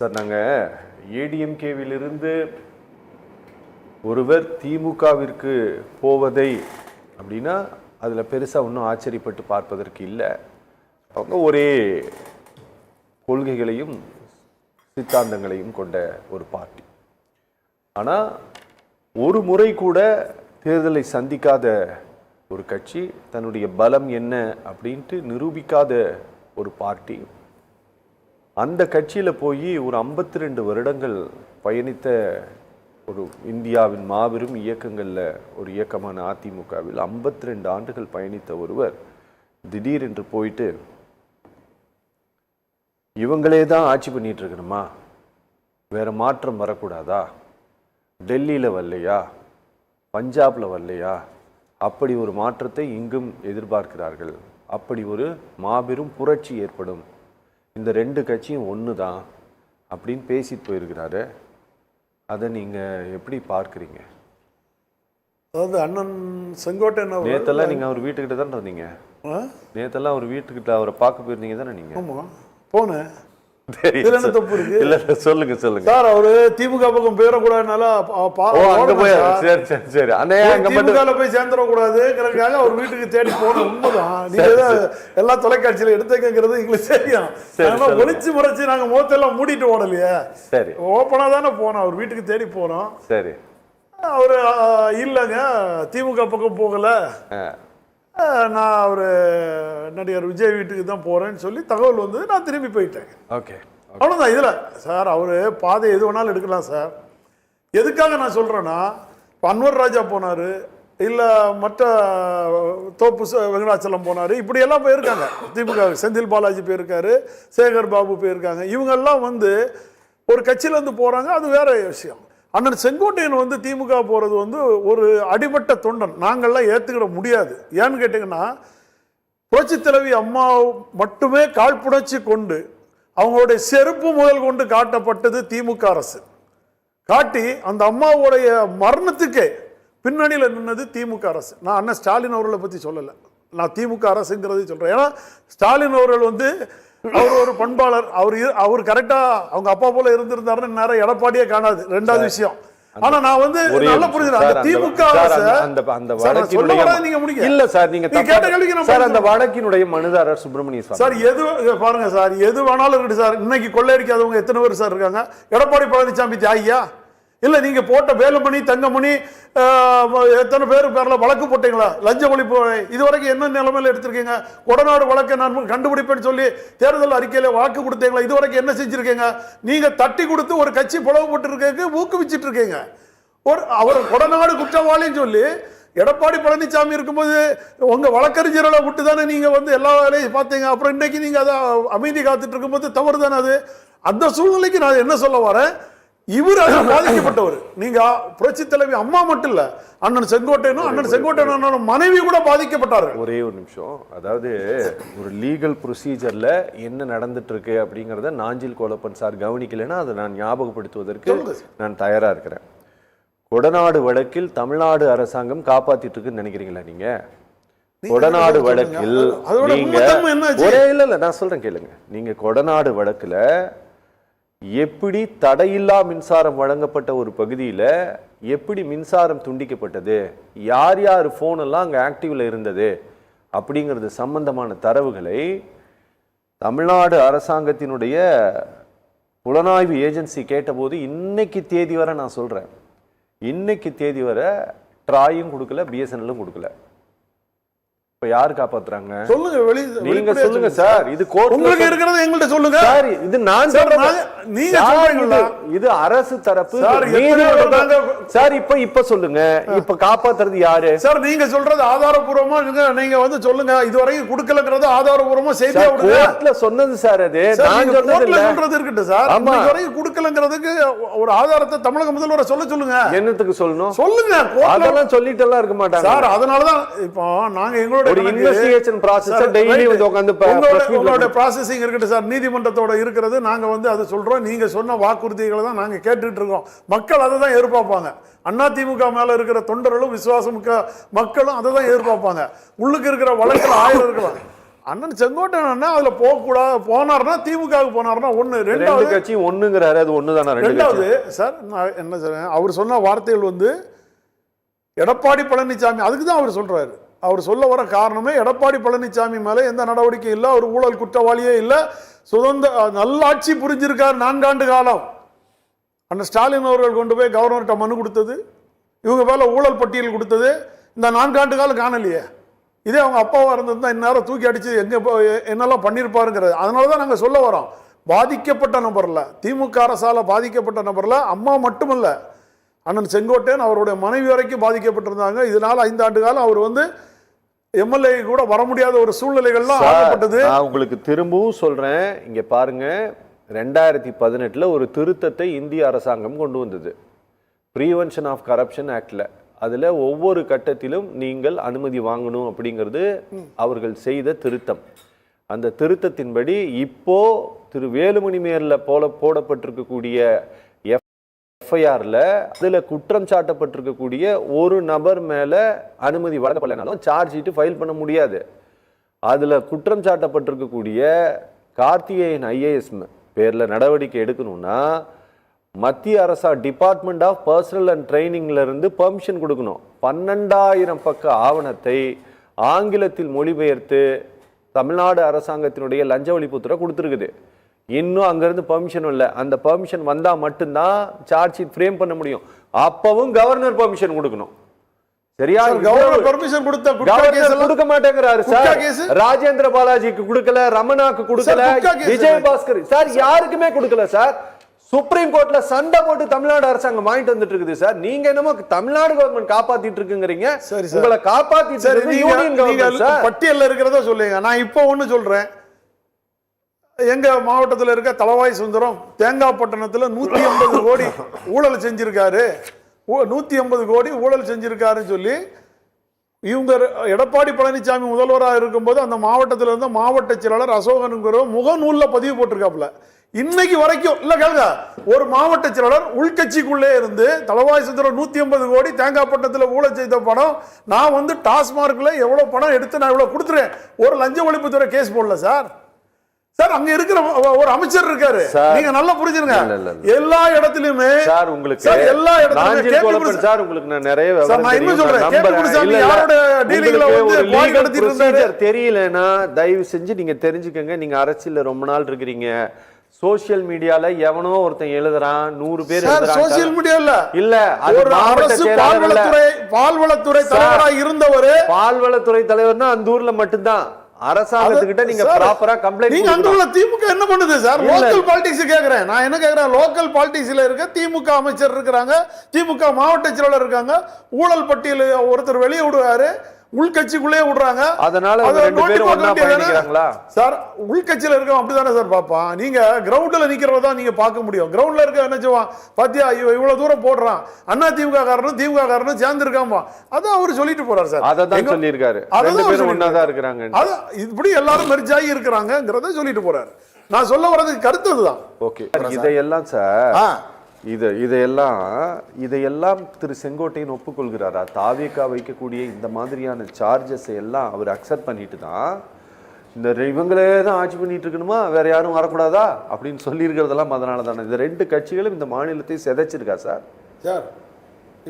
Sir, நாங்கள் ஏடிஎம்கேவிலிருந்து ஒருவர் திமுகவிற்கு போவதை அப்படின்னா அதில் பெருசாக ஒன்றும் ஆச்சரியப்பட்டு பார்ப்பதற்கு இல்லை. அவங்க ஒரே கொள்கைகளையும் சித்தாந்தங்களையும் கொண்ட ஒரு பார்ட்டி. ஆனால் ஒரு முறை கூட தேர்தலை சந்திக்காத ஒரு கட்சி, தன்னுடைய பலம் என்ன அப்படின்ட்டு நிரூபிக்காத ஒரு பார்ட்டி. அந்த கட்சியில் போய் ஒரு 52 வருடங்கள் பயணித்த ஒரு இந்தியாவின் மாபெரும் இயக்கங்களில் ஒரு இயக்கமான அதிமுகவில் 52 ஆண்டுகள் பயணித்த ஒருவர் திடீரென்று போயிட்டு இவங்களே தான் ஆட்சி பண்ணிட்டு இருக்கணுமா, வேற மாற்றம் வரக்கூடாதா, டெல்லியில் வரலையா, பஞ்சாபில் வரலையா, அப்படி ஒரு மாற்றத்தை இங்கும் எதிர்பார்க்கிறார்கள், அப்படி ஒரு மாபெரும் புரட்சி ஏற்படும், இந்த 2 கட்சியும் ஒன்று தான் அப்படின்னு பேசிட்டு போயிருக்கிறாரு. அதை நீங்கள் எப்படி பார்க்குறீங்க? அதாவது அண்ணன் செங்கோட்டையன் நேற்றெல்லாம் நீங்கள் அவர் வீட்டுக்கிட்ட தானே இருந்தீங்க? நேற்றெல்லாம் அவர் வீட்டுக்கிட்ட அவரை பார்க்க போயிருந்தீங்க தானே நீங்கள்? ஆமாம், போனேன். தப்பு இருக்கு இல்ல, சொல்லுங்க சொல்லுங்க சார். அவரு திமுக பக்கம் போயிடக்கூடாதுனால திமுக போய் சேர்ந்துடக்கூடாதுங்கிறதுக்காக அவர் வீட்டுக்கு தேடி போன உண்மைதான். நீங்க எல்லா தொலைக்காட்சியில எடுத்துக்கிறது எங்களுக்கு தெரியும். ஒளிச்சு முறைச்சு நாங்க முகத்தெல்லாம் மூடிட்டு ஓடலையே, சரி ஓப்பனா தானே போனோம். அவர் வீட்டுக்கு தேடி போனோம். சரி, அவரு இல்லைங்க திமுக பக்கம் போகல, நான் அவர் நடிகர் விஜய் வீட்டுக்கு தான் போகிறேன்னு சொல்லி தகவல் வந்து நான் திரும்பி போயிட்டேன். ஓகே, அவ்வளோதான். இதில் சார் அவர் பாதை எது வேணாலும் எடுக்கலாம் சார். எதுக்காக நான் சொல்கிறேன்னா, இப்போ அன்வர் ராஜா போனார், இல்லை மற்ற தோப்பு வெங்கடாச்சலம் போனார், இப்படியெல்லாம் போயிருக்காங்க. திமுக செந்தில் பாலாஜி போயிருக்காரு, சேகர் பாபு போயிருக்காங்க. இவங்கெல்லாம் வந்து ஒரு கட்சியிலேருந்து போகிறாங்க, அது வேற விஷயம். அண்ணன் செங்கோட்டையன் வந்து திமுக போகிறது வந்து ஒரு அடிமட்ட தொண்டன், நாங்கள்லாம் ஏற்றுக்கிட முடியாது. ஏன்னு கேட்டிங்கன்னா, புரட்சி தலைவி அம்மா மட்டுமே காழ்ப்புணர்ச்சி கொண்டு அவங்களுடைய செருப்பு முதல் கொண்டு காட்டப்பட்டது திமுக அரசு. காட்டி அந்த அம்மாவுடைய மரணத்துக்கே பின்னணியில் நின்னது திமுக அரசு. நான் அண்ணன் ஸ்டாலின் அவர்களை பற்றி சொல்லலை, நான் திமுக அரசுங்கிறதை சொல்கிறேன். ஏன்னா ஸ்டாலின் அவர்கள் வந்து அவர் ஒரு பண்பாளர், அவர் கரெக்டா அவங்க அப்பா போல இருந்திருந்தாருன்னு நேரம் எடப்பாடியே காணாது. 2வது விஷயம். ஆனா நான் வந்து நல்ல புரிஞ்சுக்கிறேன், திமுக அந்த வழக்கினுடைய மனுதாரர் சுப்பிரமணிய சார் எது பாருங்க சார், எது வேணாலும் இருக்கு சார். இன்னைக்கு கொள்ளையடிக்காதவங்க எத்தனை பேர் சார் இருக்காங்க? எடப்பாடி பழனிசாமி தியாகியா? இல்ல நீங்க போட்ட வேலுமணி தங்கமணி எத்தனை பேர்ல வழக்கு போட்டீங்களா? லஞ்ச ஒழிப்பு இதுவரைக்கும் என்ன நிலைமையில எடுத்திருக்கீங்க? கொடநாடு வழக்கை நான் கண்டுபிடிப்பேன்னு சொல்லி தேர்தல் அறிக்கையில வாக்கு கொடுத்தீங்களா? இதுவரைக்கும் என்ன செஞ்சிருக்கீங்க? நீங்க தட்டி கொடுத்து ஒரு கட்சி பிளவுபட்டு இருக்க ஊக்குவிச்சிட்டு இருக்கீங்க. அவர் கொடநாடு குற்றவாளின்னு சொல்லி எடப்பாடி பழனிசாமி இருக்கும்போது உங்க வழக்கறிஞர்களை விட்டு தானே நீங்க வந்து எல்லா வேலையும் பார்த்தீங்க. அப்புறம் இன்னைக்கு நீங்க அதை அமைதி காத்துட்டு இருக்கும்போது தவறு தானே அது. அந்த சூழ்நிலைக்கு நான் என்ன சொல்ல வரேன், இவர் பாதிக்கப்பட்டவர். நீங்க புரட்சி தலைவி அம்மா மட்டும் இல்ல, அண்ணன் செங்கோட்டையனும் அண்ணன் செங்கோட்டையன் மனைவி கூட பாதிக்கப்பட்டார்கள். ஒரே ஒரு நிமிஷம், அதாவது ஒரு லீகல் ப்ரொசீஜர்ல என்ன நடந்துட்டு இருக்கு அப்படிங்கறத நாஞ்சில் கோலப்பன் சார் கவனிக்கலைன்னா அதை நான் ஞாபகப்படுத்துவதற்கு நான் தயாரா இருக்கிறேன். கொடநாடு வழக்கில் தமிழ்நாடு அரசாங்கம் காப்பாத்திட்டு இருக்குன்னு நினைக்கிறீங்களா நீங்க? கொடநாடு வழக்கில் நீங்க ஒரே இல்ல நான் சொல்றேன் கேளுங்க. நீங்க கொடநாடு வழக்குல எப்படி தடையில்லா மின்சாரம் வழங்கப்பட்ட ஒரு பகுதியில் எப்படி மின்சாரம் துண்டிக்கப்பட்டது, யார் யார் ஃபோன் எல்லாம் அங்கே ஆக்டிவ்ல இருந்தது அப்படிங்கிறது சம்பந்தமான தரவுகளை தமிழ்நாடு அரசாங்கத்தினுடைய புலனாய்வு ஏஜென்சி கேட்டபோது இன்னைக்கு தேதி வரை நான் சொல்றேன், இன்னைக்கு தேதி வரை ட்ராயும் கொடுக்கல, பிஎஸ்என்எல்லும் கொடுக்கல. இப்ப யாரு காப்பாத்துறாங்க சொல்லுங்க, நீங்க சொல்லுங்க சார். இது கோர்ட் உங்களுக்கு இருக்கிறது எங்கள்ட்ட சொல்லுங்க சார். இது நான் சொல்றேன், நீங்க சொல்றீங்களா? இது அரசு தரப்பு சார். இப்ப சொல்லுங்க, இப்ப காப்பாத்துறது யாரு சார்? நீங்க சொல்றது ஆதாரபூர்வமா நீங்க வந்து சொல்லுங்க. இதுவரைக்கும் கொடுக்கலங்கிறது ஆதாரபூர்வமா செய்தியா கோர்ட்ல சொன்னது சார். அது நான் சொல்றது இருக்கட்டும் சார். இதுவரைக்கும் கொடுக்கலங்கிறதுக்கு ஒரு ஆதாரத்தை தமிழக முதல்வரை சொல்லுங்க. என்னத்துக்கு சொல்லணும் சொல்லுங்க. அதெல்லாம் சொல்லிட்டு எல்லாம் இருக்க மாட்டாங்க சார். அதனாலதான் இப்போ நாங்க எங்களோட இன்வெஸ்டிகேஷன் process டெய்லி வந்து உட்கார்ந்து உங்களோட processing இருக்கட்டும் சார். நீதிமன்றத்தோட இருக்கிறது நாங்க வந்து அதை சொல்றோம். நீங்க சொன்ன வாக்குறுதிகளை தான் நாங்க கேட்டுட்டு இருக்கோம். மக்கள் அதை தான் எதிர்பார்ப்பாங்க. அதிமுக மேல இருக்கிற தொண்டர்களும் விசுவாசமிக்க மக்களும் அதை தான் எதிர்பார்ப்பாங்க. உள்ளுக்கு இருக்கிற வழக்கில் 1000 இருக்கலாம், அண்ணன் செங்கோட்டையன் அதுல போகக்கூடாது, போனார்னா திமுகவுக்கு போனார்னா ஒண்ணு. ரெண்டு கட்சி ஒண்ணுங்கிறாரு, அது ஒண்ணுதானா? ரெண்டாவது சார் நான் என்ன சொல்றேன், அவர் சொன்ன வார்த்தைகள் வந்து எடப்பாடி பழனிசாமி, அதுக்கு தான் அவர் சொல்றாரு. அவர் சொல்ல வர காரணமே எடப்பாடி பழனிசாமி மேல எந்த நடவடிக்கை இல்லை, அவர் ஊழல் குற்றவாளியே இல்லை, சுதந்திர நல்லாட்சி புரிஞ்சிருக்காரு 4 ஆண்டு காலம். அண்ணன் ஸ்டாலின் அவர்கள் கொண்டு போய் கவர்னர்கிட்ட மனு கொடுத்தது, இவங்க மேல ஊழல் பட்டியல் கொடுத்தது, இந்த 4 ஆண்டு காலம் காணலையே. இதே அவங்க அப்பாவா இருந்திருந்தா இந்நேரம் தூக்கி அடிச்சு எங்க என்னெல்லாம் பண்ணியிருப்பாருங்கிறது. அதனால தான் நாங்கள் சொல்ல வரோம், பாதிக்கப்பட்ட நபர்ல, திமுக அரசால பாதிக்கப்பட்ட நபர்ல அம்மா மட்டுமல்ல, அண்ணன் செங்கோட்டையன் அவருடைய மனைவி வரைக்கும் பாதிக்கப்பட்டிருந்தாங்க. இதனால 5 ஆண்டு காலம் அவர் வந்து எம்எல்ஏ கூட வர முடியாத ஒரு சூழ்நிலைகள்லாம் ஆகப்பட்டது. நான் உங்களுக்கு திரும்பவும் சொல்றேன், இங்க பாருங்க, 2018 ஒரு திருத்தத்தை இந்திய அரசாங்கம் கொண்டு வந்தது, ப்ரிவென்ஷன் ஆஃப் கரப்ஷன் ஆக்ட்ல. அதுல ஒவ்வொரு கட்டத்திலும் நீங்கள் அனுமதி வாங்கணும் அப்படிங்கிறது அவர்கள் செய்த திருத்தம். அந்த திருத்தத்தின்படி இப்போ திரு வேலுமணி மேல போடப்பட்டிருக்கக்கூடிய எஃப்ஐஆர்ல அதுல குற்றம் சாட்டப்பட்டிருக்கக்கூடிய ஒரு நபர் மேல அனுமதி வழங்கப்படலைனாலும் சார்ஜ் ஷீட் ஃபைல் பண்ண முடியாது. அதுல குற்றம் சாட்டப்பட்டிருக்கக்கூடிய கார்த்திகேயன் ஐஏஎஸ் பேர்ல நடவடிக்கை எடுக்கணும்னா மத்திய அரசா டிபார்ட்மெண்ட் ஆஃப் பர்சனல் அண்ட் ட்ரைனிங்ல இருந்து பெர்மிஷன் கொடுக்கணும். 12,000 பக்க ஆவணத்தை ஆங்கிலத்தில் மொழிபெயர்த்து தமிழ்நாடு அரசாங்கத்தினுடைய லஞ்ச ஒழிப்புத்துறை கொடுத்துருக்குது. இன்னும் அங்கிருந்து பெர்மிஷன் இல்லை. அந்த பெர்மிஷன் வந்தா மட்டும்தான் சார்ஜ் ஷீட் ஃப்ரேம் பண்ண முடியும். அப்பவும் கவர்னர் பெர்மிஷன் கொடுக்கணும். சரியா? கவர்னர் பெர்மிஷன் கொடுக்க மாட்டேங்கிறாரு சார். ராஜேந்திர பாலாஜிக்கு கொடுக்கல, ரமணாக்கு கொடுக்கல, விஜயபாஸ்கர் சார் யாருக்குமே கொடுக்கல சார். சுப்ரீம் கோர்ட்ல சண்டை போட்டு தமிழ்நாடு அரசாங்கம் வாங்கிட்டு வந்துட்டு இருக்குது சார். நீங்க என்னமோ தமிழ்நாடு கவர்மெண்ட் காப்பாத்திட்டு இருக்குங்கறீங்க. உங்களை காப்பாத்திட்டு யூனியன் கவர்மெண்ட் சார் பட்டியல்ல இருக்கிறத சொல்லுங்க. நான் இப்போ ஒண்ணு சொல்றேன், எங்க மாவட்டத்தில் இருக்க தளவாய் சுந்தரம் தேங்காய்பட்டணத்துல 180 கோடி ஊழல் செஞ்சிருக்காரு, 180 கோடி ஊழல் செஞ்சிருக்காருன்னு சொல்லி இவங்க எடப்பாடி பழனிசாமி முதல்வராக இருக்கும்போது அந்த மாவட்டத்தில் இருந்த மாவட்ட செயலாளர் அசோகனுங்கிற முகநூல்ல பதிவு போட்டிருக்காப்புல. இன்னைக்கு வரைக்கும் இல்ல கேளுங்க, ஒரு மாவட்ட செயலாளர் உள்கட்சிக்குள்ளே இருந்து தளவாய் சுந்தரம் 180 கோடி தேங்காய்பட்டணத்தில் ஊழல் செய்த பணம், நான் வந்து டாஸ்மார்க்ல எவ்வளவு பணம் எடுத்து நான் இவ்வளவு கொடுத்துறேன், ஒரு லஞ்ச ஒழிப்புத்துறை கேஸ் போடல சார். சார் அங்க இருக்கிற ஒரு அமைச்சர் இருக்காரு, நீங்க நல்லா புரிஞ்சுருங்க. எல்லா இடத்துலயுமே சார் உங்களுக்கு எல்லா இடத்துலயும் சார் உங்களுக்கு நான் நிறைய தெரியலன்னா தயவு செஞ்சு நீங்க தெரிஞ்சுக்கங்க. நீங்க அரசியல்ல ரொம்ப நாள் இருக்கிறீங்க. சோசியல் மீடியால எவனோ ஒருத்தன் எழுதுறான், 100 பேர் சோசியல் மீடியால இல்ல, ஒரு அரசு பால்வளத்துறை தலைவராக இருந்தவர், பால்வளத்துறை தலைவர்னா அந்த ஊர்ல மட்டும்தான். அரசாங்கத்துக்கிட்ட நீங்க ப்ராப்பரா கம்ப்ளைண்ட் நீங்க அங்க உள்ள திமுக என்ன பண்ணுது சார்? லோக்கல் பாலிடிக்ஸ் கேக்குறேன் நான். என்ன கேக்குறேன், லோக்கல் பாலிடிக்ஸ்ல இருக்க திமுக அமைச்சர் இருக்காங்க, திமுக மாவட்ட செயலாளர் இருக்காங்க, ஊழல் பட்டியல் ஒருத்தர் வெளியே விடுவாரு, உள்கட்சிக்குள்ளே விடுறாங்க. அதனால சார் உள்கட்சியில இருக்க அப்படிதானே சார் பாப்பான். நீங்க கிரவுண்ட்ல நிக்கிறவதான் நீங்க பார்க்க முடியும். கிரவுண்ட்ல இருக்க என்ன செய்வான், பாத்தியா இவ்வளவு தூரம் போடுறான், அண்ணா திமுக காரனும் திமுக காரனும் சேர்ந்து இருக்காமா, அதான் அவரு சொல்லிட்டு போறாரு சார். அதான் சொல்லியிருக்காரு, ரெண்டு பேரும் ஒண்ணாதான் இருக்கிறாங்க, இப்படி எல்லாரும் மெர்ஜாகி இருக்கிறாங்கங்கறத சொல்லிட்டு போறாரு. நான் சொல்ல வர்றதுக்கு கருத்து அதுதான். ஓகே, இதையெல்லாம் சார் இதையெல்லாம் திரு செங்கோட்டையன் ஒப்புக்கொள்கிறாரா? தாவேகா வைக்கக்கூடிய இந்த மாதிரியான சார்ஜஸ் எல்லாம் அவர் அக்செப்ட் பண்ணிட்டு தான் இந்த இவங்களே தான் ஆட்சி பண்ணிட்டு இருக்கணுமா, வேற யாரும் வரக்கூடாதா அப்படின்னு சொல்லி இருக்கிறதெல்லாம் அதனால தானே. இந்த 2 கட்சிகளும் இந்த மாநிலத்தை சிதைச்சிருக்கா சார். சார்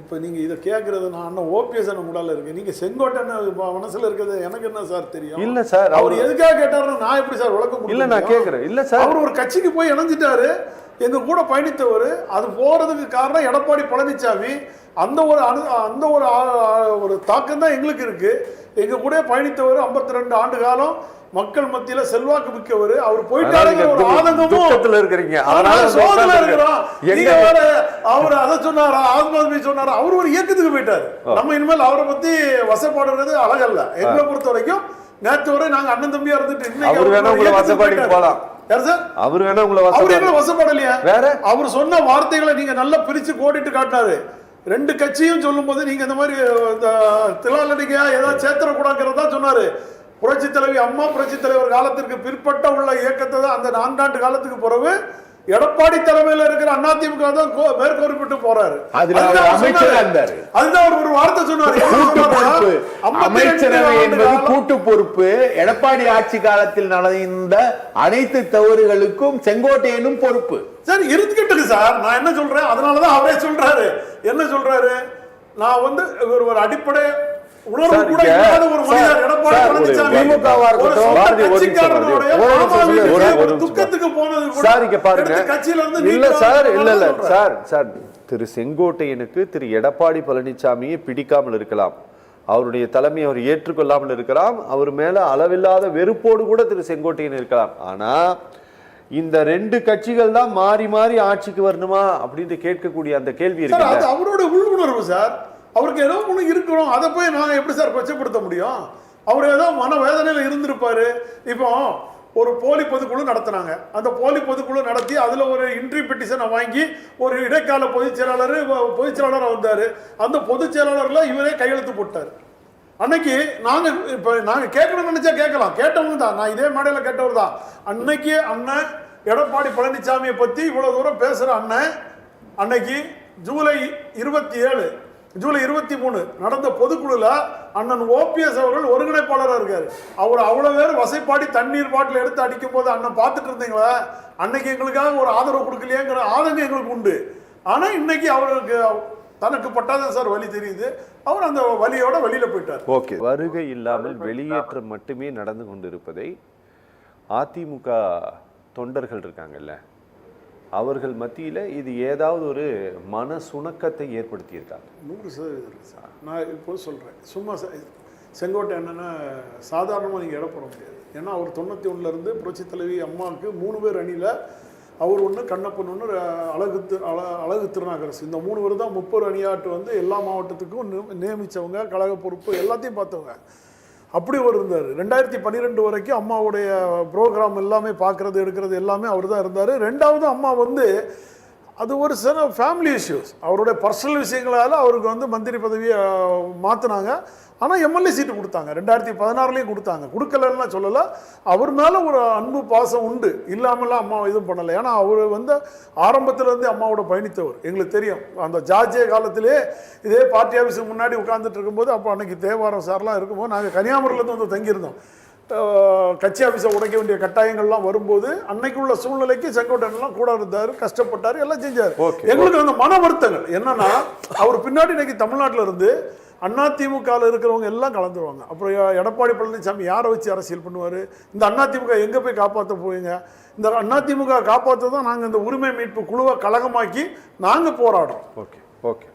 இப்போ நீங்க இதை கேட்கறது, நான் அண்ணன் ஓபிஎஸ் முடால இருக்கு, நீங்க செங்கோட்டையன் மனசுல இருக்கிறது எனக்கு என்ன சார் தெரியும்? இல்ல சார், அவர் எதுக்காக கேட்டாருன்னு நான் எப்படி சார் விளக்கம்? இல்ல நான் கேட்கிறேன். இல்ல சார், அவர் ஒரு கட்சிக்கு போய் இணைஞ்சிட்டாரு, எங்க கூட பயணித்தவர். அது போறதுக்கு காரணம் எடப்பாடி பழனிசாமி. அந்த ஒரு தாக்கம் தான் எங்களுக்கு இருக்கு. எங்க கூட பயணித்தவர் 52 ஆண்டு காலம் மக்கள் மத்தியில செல்வாக்கு மிக்கவர். அவர் போயிட்டாருங்கிற ஒரு ஆதங்கமும் இருக்கிறீங்க. சோதனை இருக்கிறோம். அவர் அதை சொன்னாரா, ஆத்மாத்மி சொன்னாரா, அவர் ஒரு இயக்கத்துக்கு போயிட்டாரு. நம்ம இனிமேல் அவரை பத்தி வசப்பாடுறது அழகல்ல. எங்களை பொறுத்த வரைக்கும் நேற்று வரை நாங்க அண்ணன் தம்பியா இருந்துட்டு அவர் சொன்ன வார்த்தைகளை நீங்க நல்லா பிரிச்சு கோடிட்டு காட்டினாரு. 2 கட்சியும் சொல்லும் போது நீங்க இந்த மாதிரி திலாலடிக்கையா ஏதாவது சேர்த்தரக்கூடாதுங்கிறதா சொன்னாரு. புரட்சி தலைவி அம்மா, புரட்சி தலைவர் காலத்திற்கு பிற்பட்ட உள்ள இயக்கத்தை தான் அந்த 4 ஆண்டு காலத்துக்கு பிறகு எடப்பாடி தலைமையில இருக்கிற அதிமுக தான் மேற்கோரிப்பட்டு போறாரு. அதுல அமைச்சரா இருந்தாரு. அதுதான் அவர் ஒரு வார்த்தை சொன்னாரு. கூட்டு பொறுப்பு அமைச்சரவை என்பது கூட்டு பொறுப்பு. எடப்பாடி ஆட்சி காலத்தில் நடந்த அனைத்து தவறுகளுக்கும் செங்கோட்டையனும் பொறுப்பு. சரி இருந்துகிட்டு சார், நான் என்ன சொல்றேன், அதனாலதான் அவரே சொல்றாரு. என்ன சொல்றாரு, நான் வந்து ஒரு அடிப்படை உணர்வு கூட இல்லாத ஒரு மனிதர் எடப்பாடி பழனிசாமி திமுகவா இருக்கட்டும், துக்கத்துக்கு போனது சார் இங்க பாருங்க. கட்சியில இருந்து இல்ல சார், இல்ல சார், சார் திரு செங்கோட்டையனுக்கு திரு எடப்பாடி பழனிசாமியை பிடிக்காமல் இருக்கலாம், அவருடைய தலைமையை அவர் ஏற்றுக்கொள்ளாமல் இருக்கலாம், அவர் மேல அளவில்லாத வெறுப்போடு கூட திரு செங்கோட்டையன் இருக்கலாம். ஆனா இந்த ரெண்டு கட்சிகள் தான் மாறி மாறி ஆட்சிக்கு வரணுமா அப்படின்னு கேட்கக்கூடிய அந்த கேள்வி இருக்கு. அது அவரோட உள்ளுணர்வு சார். அவருக்கு ஏதோ ஒண்ணு இருக்கணும், அதை போய் நான் எப்படி சார் கொச்சப்படுத்த முடியும்? அவர் ஏதோ மனவேதனையில இருந்திருப்பாரு. இப்போ ஒரு போலி பொதுக்குழு நடத்தினாங்க. அந்த போலி பொதுக்குழு நடத்தி அதுல ஒரு இன்ட்ரி பெட்டிஷனை வாங்கி ஒரு இடைக்கால பொதுச் செயலாளர் வந்தாரு. அந்த பொதுச் செயலாளர்ல இவரே கையெழுத்து போட்டாரு. அன்னைக்கு நாங்க கேட்கணும்னு நினைச்சா கேட்கலாம், கேட்டவங்க தான், நான் இதே மேடையில கேட்டவர் தான். அன்னைக்கு அண்ணன் எடப்பாடி பழனிசாமியை பத்தி இவ்வளவு தூரம் பேசுற அண்ணன் அன்னைக்கு ஜூலை 23 நடந்த பொதுக்குழுல அண்ணன் ஓபிஎஸ் அவர்கள் ஒருங்கிணைப்பாளராக இருக்காரு. அவர் அவ்வளவு பேர் வசைப்பாடி தண்ணீர் பாட்டில் எடுத்து அடிக்கும் போது அண்ணன் பார்த்துட்டு இருந்தீங்களா? அன்னைக்கு எங்களுக்காக ஒரு ஆதரவு கொடுக்கலையேங்கிற ஆதங்கம் எங்களுக்கு உண்டு. ஆனா இன்னைக்கு அவருக்கு தனக்கு பட்டாதான் சார் வழி தெரியுது. அவர் அந்த வழியோட வெளியில போயிட்டார். ஓகே, வருகை இல்லாமல் வெளியேற்றம் மட்டுமே நடந்து கொண்டிருப்பதை அதிமுக தொண்டர்கள் இருக்காங்கல்ல, அவர்கள் மத்தியில இது ஏதாவது ஒரு மன சுணக்கத்தை ஏற்படுத்தியிருக்காங்க? 100% சார். நான் இப்போ சொல்றேன், சும்மா செங்கோட்டை என்னன்னா சாதாரணமாக நீங்கள் இடம் போட முடியாது. ஏன்னா அவர் 91 இருந்து புரட்சி தலைவி அம்மாவுக்கு 3 பேர் அணியில் அவர் ஒன்று, கண்ணப்பன் ஒன்று, அழகு திருநாகரசு, இந்த 3 பேர் தான் 30 அணியாட்டு வந்து எல்லா மாவட்டத்துக்கும் நியமித்தவங்க, கழக பொறுப்பு எல்லாத்தையும் பார்த்தவங்க. அப்படி ஒரு இருந்தார். 2012 வரைக்கும் அம்மாவுடைய ப்ரோக்ராம் எல்லாமே பார்க்கறது எடுக்கிறது எல்லாமே அவர் தான் இருந்தார். ரெண்டாவது அம்மா வந்து அது ஒரு சில ஃபேமிலி இஷ்யூஸ், அவருடைய பர்சனல் விஷயங்களால் அவருக்கு வந்து மந்திரி பதவியை மாற்றினாங்க. ஆனால் எம்எல்ஏ சீட்டு கொடுத்தாங்க, 2016 கொடுத்தாங்க. கொடுக்கலன்னா சொல்லலை, அவர் மேலே ஒரு அன்பு பாசம் உண்டு, இல்லாமலாம் அம்மா எதுவும் பண்ணலை. ஏன்னா அவர் வந்து ஆரம்பத்திலேருந்து அம்மாவோட பயணித்தவர், எங்களுக்கு தெரியும். அந்த ஜார்ஜிய காலத்திலே இதே பார்ட்டி ஆஃபீஸுக்கு முன்னாடி உட்கார்ந்துட்டு இருக்கும்போது, அப்போ அன்னைக்கு தேவாரம் சார்லாம் இருக்கும்போது நாங்கள் கன்னியாகுமரியிலேருந்து வந்து தங்கியிருந்தோம். கட்சி ஆஃபீஸை உடைக்க வேண்டிய கட்டாயங்கள்லாம் வரும்போது அன்னைக்கு உள்ள சூழ்நிலைக்கு செங்கோட்டையன்லாம் கூட இருந்தார், கஷ்டப்பட்டார், எல்லாம் செஞ்சார். எங்களுக்கு அந்த மன வருத்தங்கள் என்னன்னா, அவர் பின்னாடி இன்னைக்கு தமிழ்நாட்டில் இருந்து அதிமுகவில் இருக்கிறவங்க எல்லாம் கலந்துருவாங்க. அப்புறம் எடப்பாடி பழனிசாமி யாரை வச்சு அரசியல் பண்ணுவார்? இந்த அதிமுக எங்கே போய் காப்பாற்ற போவீங்க? இந்த அதிமுக காப்பாற்ற தான் நாங்கள் இந்த உரிமை மீட்பு குழுவை கழகமாக்கி நாங்கள் போராடுறோம். Okay okay.